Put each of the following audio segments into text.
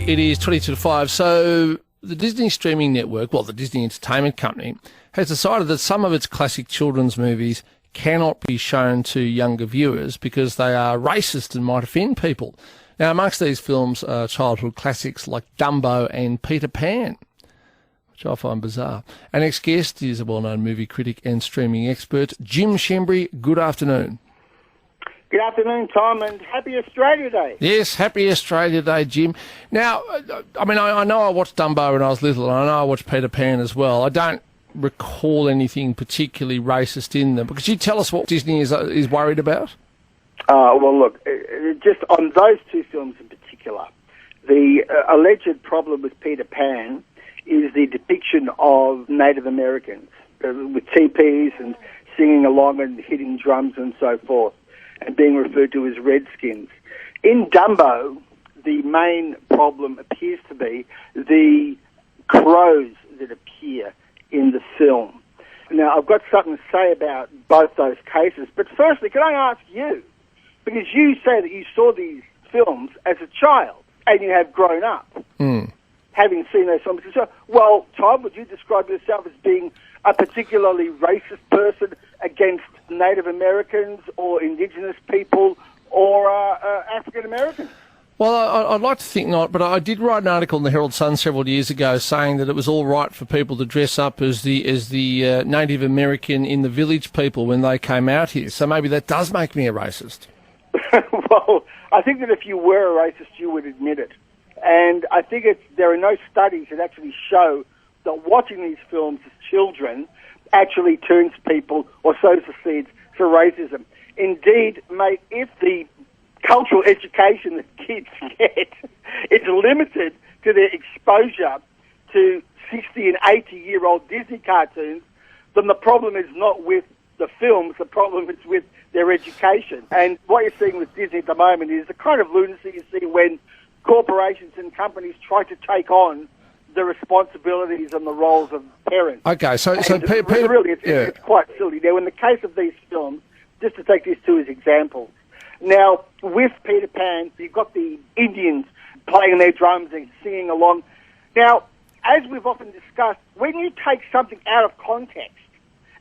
It is 22 to 5. So the Disney streaming network, well, the Disney Entertainment Company, has decided that some of its classic children's movies cannot be shown to younger viewers because they are racist and might offend people. Now, amongst these films are childhood classics like Dumbo and Peter Pan, which I find bizarre. Our next guest is a well-known movie critic and streaming expert, Jim Schembri. Good afternoon. Good afternoon, Tom, and happy Australia Day. Yes, happy Australia Day, Jim. Now, I mean, I know I watched Dumbo when I was little, and I know I watched Peter Pan as well. I don't recall anything particularly racist in them. But could you tell us what Disney is worried about? Well, look, just on those two films in particular, the alleged problem with Peter Pan is the depiction of Native Americans with teepees and singing along and hitting drums and so forth, and being referred to as Redskins. In Dumbo, the main problem appears to be the crows that appear in the film. Now, I've got something to say about both those cases, but firstly, can I ask you, because you say that you saw these films as a child and you have grown up having seen those films. Well, Tom, would you describe yourself as being a particularly racist person against Native Americans or Indigenous people or African Americans? Well, I'd like to think not, but I did write an article in the Herald Sun several years ago saying that it was all right for people to dress up as the Native American in the Village people when they came out here. So maybe that does make me a racist. Well, I think that if you were a racist, you would admit it. And I think there are no studies that actually show that watching these films as children actually turns people or sows the seeds for racism. Indeed, mate, if the cultural education that kids get is limited to their exposure to 60 and 80-year-old Disney cartoons, then the problem is not with the films, the problem is with their education. And what you're seeing with Disney at the moment is the kind of lunacy you see when corporations and companies try to take on the responsibilities and the roles of parents. Okay, so Peter, really, it's quite silly. Now, in the case of these films, just to take these two as examples, now, with Peter Pan, you've got the Indians playing their drums and singing along. Now, as we've often discussed, when you take something out of context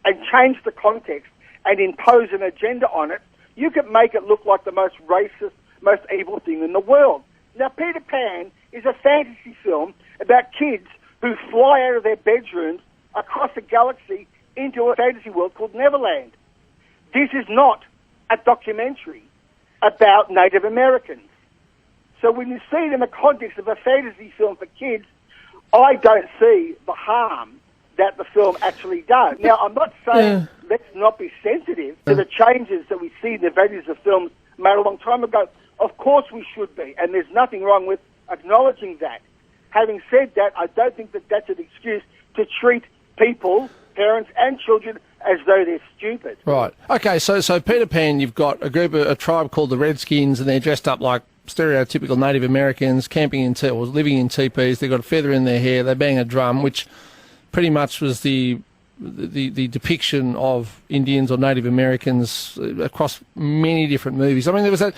and change the context and impose an agenda on it, you can make it look like the most racist, most evil thing in the world. Now, Peter Pan is a fantasy film about kids who fly out of their bedrooms across a galaxy into a fantasy world called Neverland. This is not a documentary about Native Americans. So when you see it in the context of a fantasy film for kids, I don't see the harm that the film actually does. Now, I'm not saying let's not be sensitive to the changes that we see in the values of films made a long time ago. Of course we should be, and there's nothing wrong with acknowledging that. Having said that, I don't think that that's an excuse to treat people, parents and children, as though they're stupid. Right. Okay, so Peter Pan, you've got a tribe called the Redskins, and they're dressed up like stereotypical Native Americans, camping in or living in teepees. They've got a feather in their hair, they bang a drum, which pretty much was the depiction of Indians or Native Americans across many different movies. I mean, there was that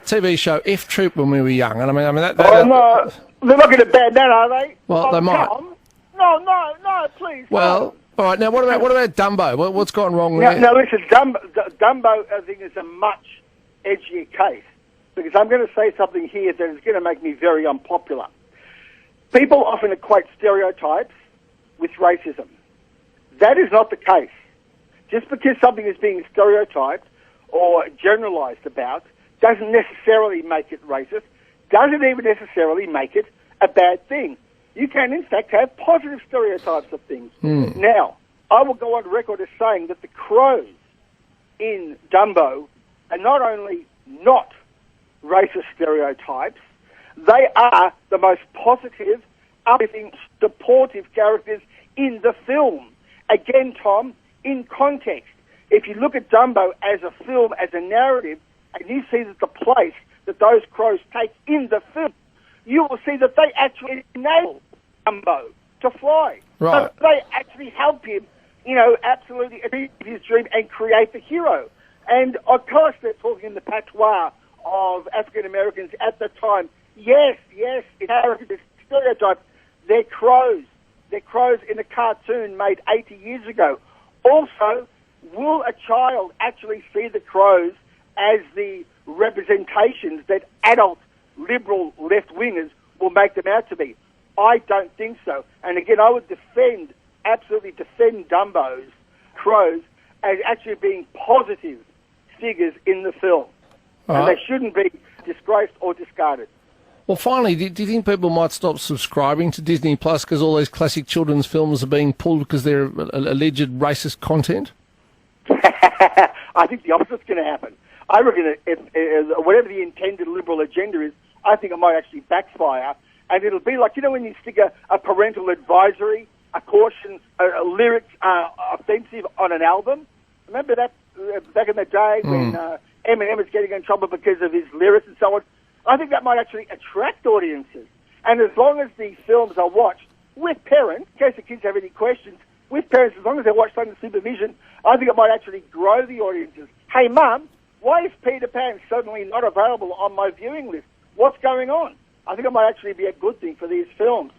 TV show F Troop when we were young, and I mean that. No, they're not going to ban that, are they? Well, they might. Tom? No, please. Well, all right. Now, what about Dumbo? What's gone wrong there? Now, listen, Dumbo, I think, is a much edgier case because I'm going to say something here that is going to make me very unpopular. People often equate stereotypes with racism. That is not the case. Just because something is being stereotyped or generalized about doesn't necessarily make it racist, doesn't even necessarily make it a bad thing. You can, in fact, have positive stereotypes of things. Now, I will go on record as saying that the crows in Dumbo are not only not racist stereotypes, they are the most positive, uplifting, supportive characters in the film. Again, Tom, in context, if you look at Dumbo as a film, as a narrative, and you see that the place that those crows take in the film, you will see that they actually enable Dumbo to fly. Right. So they actually help him, absolutely achieve his dream and create the hero. And of course they're talking in the patois of African Americans at the time Yes, it's a stereotype. They're crows. They're crows in a cartoon made 80 years ago. Also, will a child actually see the crows as the representations that adult liberal left-wingers will make them out to be? I don't think so. And again, I would absolutely defend Dumbo's crows as actually being positive figures in the film. And they shouldn't be disgraced or discarded. Well, finally, do you think people might stop subscribing to Disney Plus because all these classic children's films are being pulled because they're alleged racist content? I think the opposite's going to happen. I reckon if whatever the intended liberal agenda is, I think it might actually backfire. And it'll be like, when you stick a parental advisory, a caution, lyrics offensive on an album? Remember that back in the day when Eminem was getting in trouble because of his lyrics and so on? I think that might actually attract audiences. And as long as these films are watched with parents, in case the kids have any questions, with parents, as long as they're watched under supervision, I think it might actually grow the audiences. Hey, Mum, why is Peter Pan suddenly not available on my viewing list? What's going on? I think it might actually be a good thing for these films.